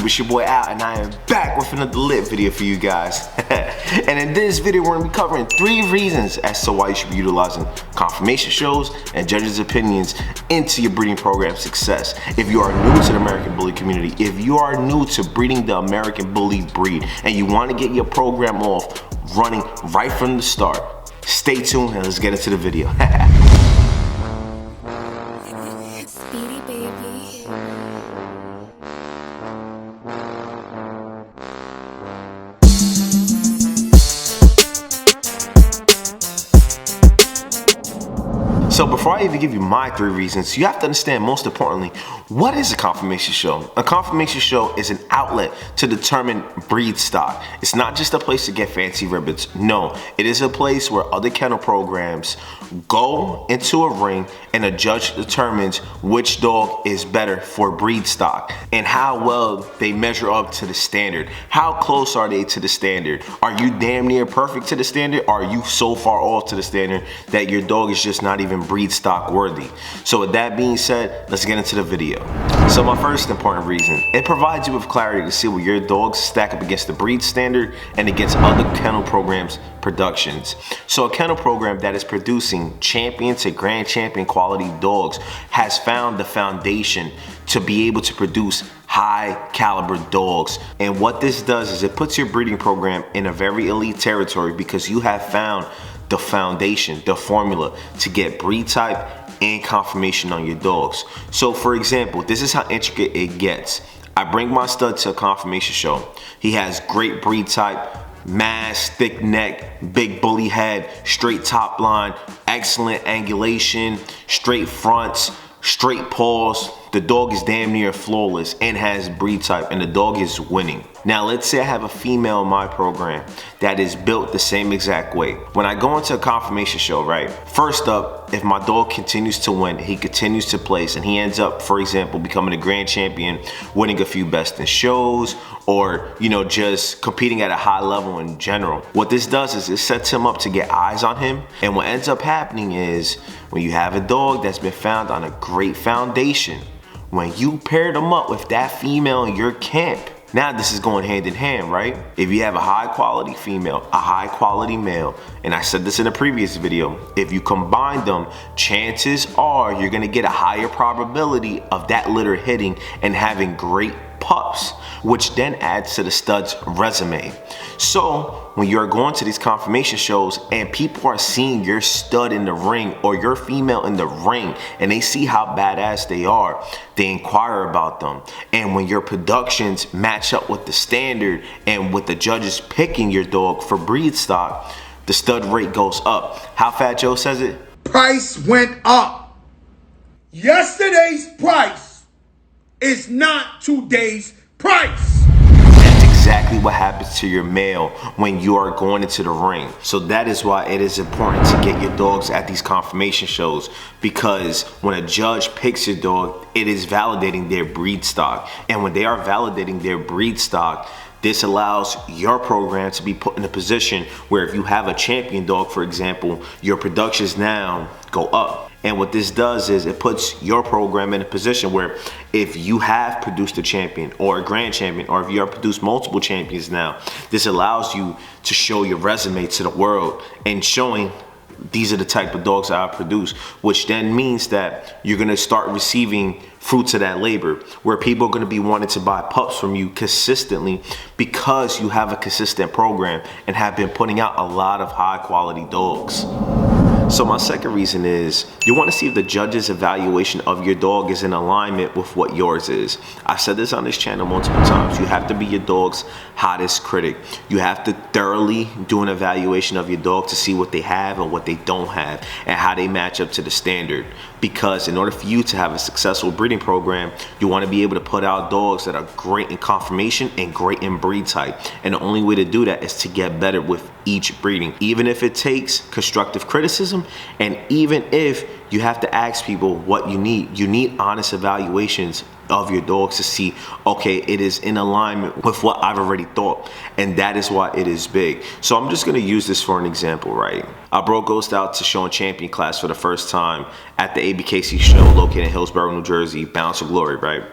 YouTube, it's your boy Al, and I am back with another lit video for you guys. And in this video, we're gonna be covering 3 reasons as to why you should be utilizing confirmation shows and judges' opinions into your breeding program success. If you are new to the American Bully community, if you are new to breeding the American Bully breed, and you want to get your program off running right from the start, stay tuned and let's get into the video. Speedy, baby. So before I even give you my 3 reasons, you have to understand, most importantly, what is a confirmation show? A confirmation show is an outlet to determine breed stock. It's not just a place to get fancy ribbons. No, it is a place where other kennel programs go into a ring and a judge determines which dog is better for breed stock and how well they measure up to the standard. How close are they to the standard? Are you damn near perfect to the standard? Or are you so far off to the standard that your dog is just not even breed stock worthy? So with that being said, let's get into the video. So my first important reason, it provides you with clarity to see where your dogs stack up against the breed standard and against other kennel programs' productions. So a kennel program that is producing champion to grand champion quality dogs has found the foundation to be able to produce high caliber dogs. And what this does is it puts your breeding program in a very elite territory because you have found the foundation, the formula to get breed type and confirmation on your dogs. So for example, this is how intricate it gets. I bring my stud to a confirmation show. He has great breed type, mass, thick neck, big bully head, straight top line, excellent angulation, straight fronts, straight paws. The dog is damn near flawless and has breed type, and the dog is winning. Now let's say I have a female in my program that is built the same exact way. When I go into a confirmation show, right, first up, if my dog continues to win, he continues to place, and he ends up, for example, becoming a grand champion, winning a few best in shows, or just competing at a high level in general, what this does is it sets him up to get eyes on him. And what ends up happening is when you have a dog that's been found on a great foundation, when you pair them up with that female in your camp, now this is going hand in hand, right? If you have a high quality female, a high quality male, and I said this in a previous video, if you combine them, chances are you're gonna get a higher probability of that litter hitting and having great pups, which then adds to the stud's resume. So when you're going to these confirmation shows and people are seeing your stud in the ring or your female in the ring and they see how badass they are, they inquire about them. And when your productions match up with the standard and with the judges picking your dog for breed stock, the stud rate goes up. How Fat Joe says it? Price went up. Yesterday's price is not today's price. That's exactly what happens to your male when you are going into the ring. So that is why it is important to get your dogs at these confirmation shows, because when a judge picks your dog, it is validating their breed stock. And when they are validating their breed stock, this allows your program to be put in a position where if you have a champion dog, for example, your productions now go up. And what this does is it puts your program in a position where if you have produced a champion or a grand champion, or if you have produced multiple champions now, this allows you to show your resume to the world and showing these are the type of dogs that I produce, which then means that you're gonna start receiving fruits of that labor, where people are gonna be wanting to buy pups from you consistently because you have a consistent program and have been putting out a lot of high quality dogs. So my second reason is you want to see if the judge's evaluation of your dog is in alignment with what yours is. I've said this on this channel multiple times. You have to be your dog's hottest critic. You have to thoroughly do an evaluation of your dog to see what they have and what they don't have and how they match up to the standard. Because in order for you to have a successful breeding program, you want to be able to put out dogs that are great in confirmation and great in breed type. And the only way to do that is to get better with each breeding, even if it takes constructive criticism, and even if you have to ask people what you need honest evaluations of your dogs to see, okay, it is in alignment with what I've already thought, and that is why it is big. So I'm just gonna use this for an example, right? I brought Ghost out to show in champion class for the first time at the ABKC show located in Hillsborough, New Jersey, Bounce of Glory, right?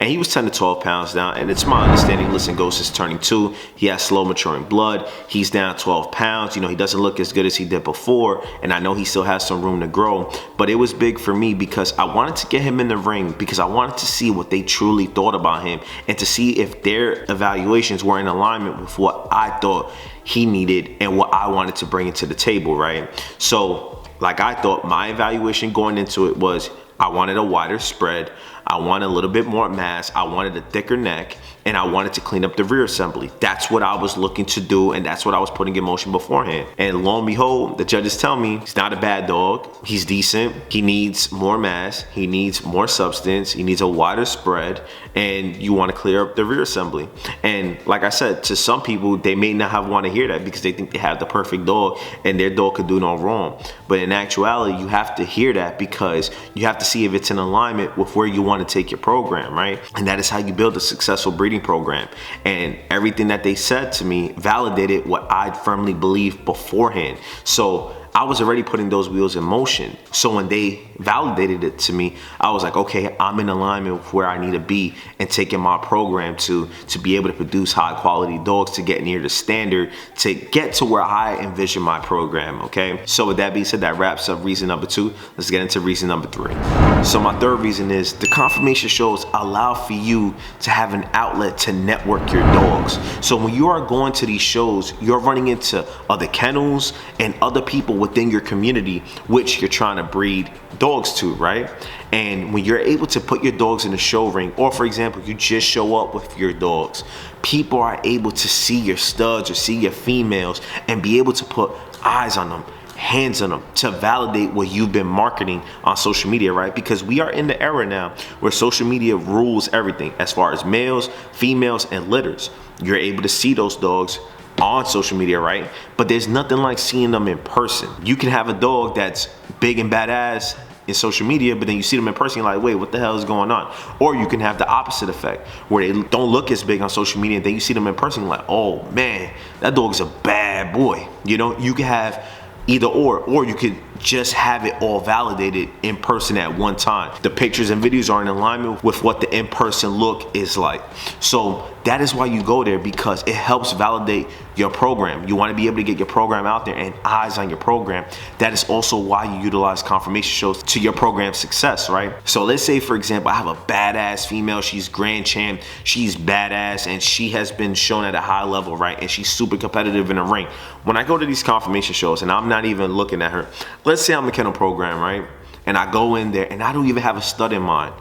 And he was 10 to 12 pounds down. And it's my understanding, listen, Ghost is turning 2. He has slow maturing blood. He's down 12 pounds. You know, he doesn't look as good as he did before. And I know he still has some room to grow. But it was big for me because I wanted to get him in the ring because I wanted to see what they truly thought about him and to see if their evaluations were in alignment with what I thought he needed and what I wanted to bring into the table, right? So, like I thought, my evaluation going into it was I wanted a wider spread, I wanted a little bit more mass, I wanted a thicker neck, and I wanted to clean up the rear assembly. That's what I was looking to do, and that's what I was putting in motion beforehand. And lo and behold, the judges tell me he's not a bad dog, he's decent, he needs more mass, he needs more substance, he needs a wider spread, and you want to clear up the rear assembly. And like I said, to some people, they may not want to hear that because they think they have the perfect dog and their dog could do no wrong. But in actuality, you have to hear that because you have to see if it's in alignment with where you want to take your program, right? And that is how you build a successful breeding program. And everything that they said to me validated what I firmly believed beforehand. So I was already putting those wheels in motion. So when they validated it to me, I was like, okay, I'm in alignment with where I need to be and taking my program to be able to produce high quality dogs, to get near the standard, to get to where I envision my program, okay? So with that being said, that wraps up reason number 2. Let's get into reason number 3. So my third reason is the conformation shows allow for you to have an outlet to network your dogs. So when you are going to these shows, you're running into other kennels and other people within your community which you're trying to breed dogs to, right? And when you're able to put your dogs in a show ring, or for example, you just show up with your dogs, people are able to see your studs or see your females and be able to put eyes on them, hands on them, to validate what you've been marketing on social media, right? Because we are in the era now where social media rules everything as far as males, females, and litters. You're able to see those dogs on social media, right? But there's nothing like seeing them in person. You can have a dog that's big and badass in social media, but then you see them in person, you're like, wait, what the hell is going on? Or you can have the opposite effect where they don't look as big on social media, and then you see them in person, you're like, oh man, that dog's a bad boy. You know, you can have either or you could just have it all validated in person at one time. The pictures and videos are in alignment with what the in-person look is like. So that is why you go there, because it helps validate your program. You want to be able to get your program out there and eyes on your program. That is also why you utilize conformation shows to your program's success, right? So let's say, for example, I have a badass female, she's grand champ, she's badass, and she has been shown at a high level, right? And she's super competitive in the ring. When I go to these conformation shows and I'm not even looking at her, let's say I'm a kennel program, right? And I go in there and I don't even have a stud in mind.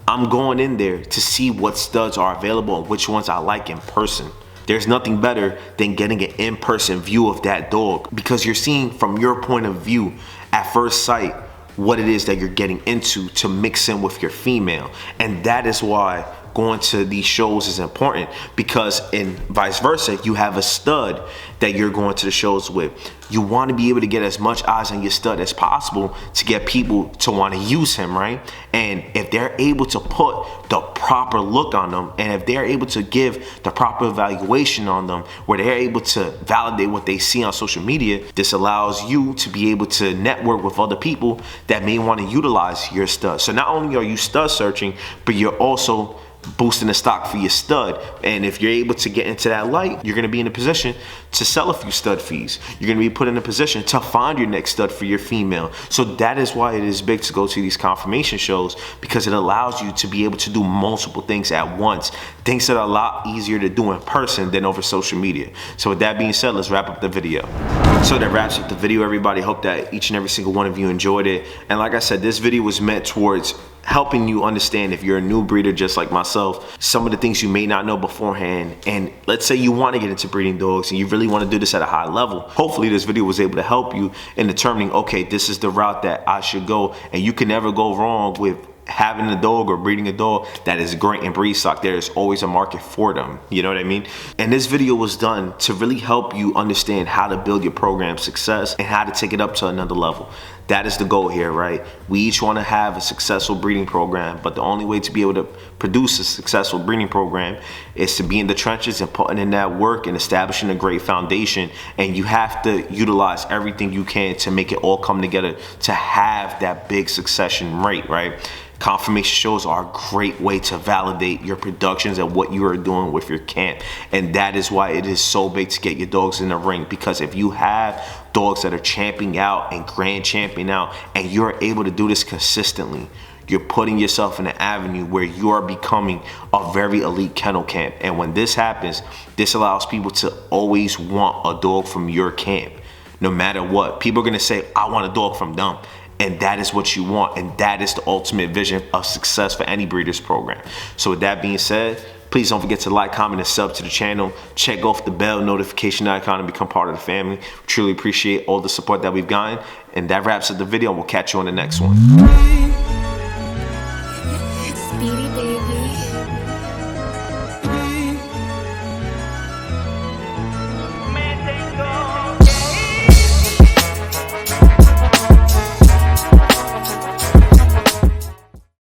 I'm going in there to see what studs are available and which ones I like in person. There's nothing better than getting an in-person view of that dog, because you're seeing from your point of view at first sight what it is that you're getting into to mix in with your female. And that is why going to these shows is important, because in vice versa, you have a stud that you're going to the shows with. You want to be able to get as much eyes on your stud as possible to get people to want to use him, right? And if they're able to put the proper look on them, and if they're able to give the proper evaluation on them, where they're able to validate what they see on social media, this allows you to be able to network with other people that may want to utilize your stud. So not only are you stud searching, but you're also boosting the stock for your stud. And if you're able to get into that light, you're going to be in a position to sell a few stud fees. You're going to be put in a position to find your next stud for your female. So that is why it is big to go to these conformation shows, because it allows you to be able to do multiple things at once, things that are a lot easier to do in person than over social media. So with that being said, let's wrap up the video. So that wraps up the video, everybody. Hope that each and every single one of you enjoyed it. And like I said, this video was meant towards helping you understand, if you're a new breeder just like myself, some of the things you may not know beforehand. And let's say you want to get into breeding dogs and you really want to do this at a high level. Hopefully this video was able to help you in determining, okay, this is the route that I should go. And you can never go wrong with having a dog or breeding a dog that is great in breed stock. There is always a market for them. You know what I mean? And this video was done to really help you understand how to build your program success and how to take it up to another level. That is the goal here, right? We each want to have a successful breeding program, but the only way to be able to produce a successful breeding program is to be in the trenches and putting in that work and establishing a great foundation. And you have to utilize everything you can to make it all come together to have that big succession rate, right? Conformation shows are a great way to validate your productions and what you are doing with your camp. And that is why it is so big to get your dogs in the ring, because if you have dogs that are champing out and grand champing out and you're able to do this consistently, you're putting yourself in an avenue where you are becoming a very elite kennel camp. And when this happens, this allows people to always want a dog from your camp. No matter what, people are gonna say, I want a dog from them. And that is what you want. And that is the ultimate vision of success for any breeders program. So with that being said, please don't forget to like, comment, and sub to the channel. Check off the bell notification icon and become part of the family. We truly appreciate all the support that we've gotten. And that wraps up the video, and we'll catch you on the next one.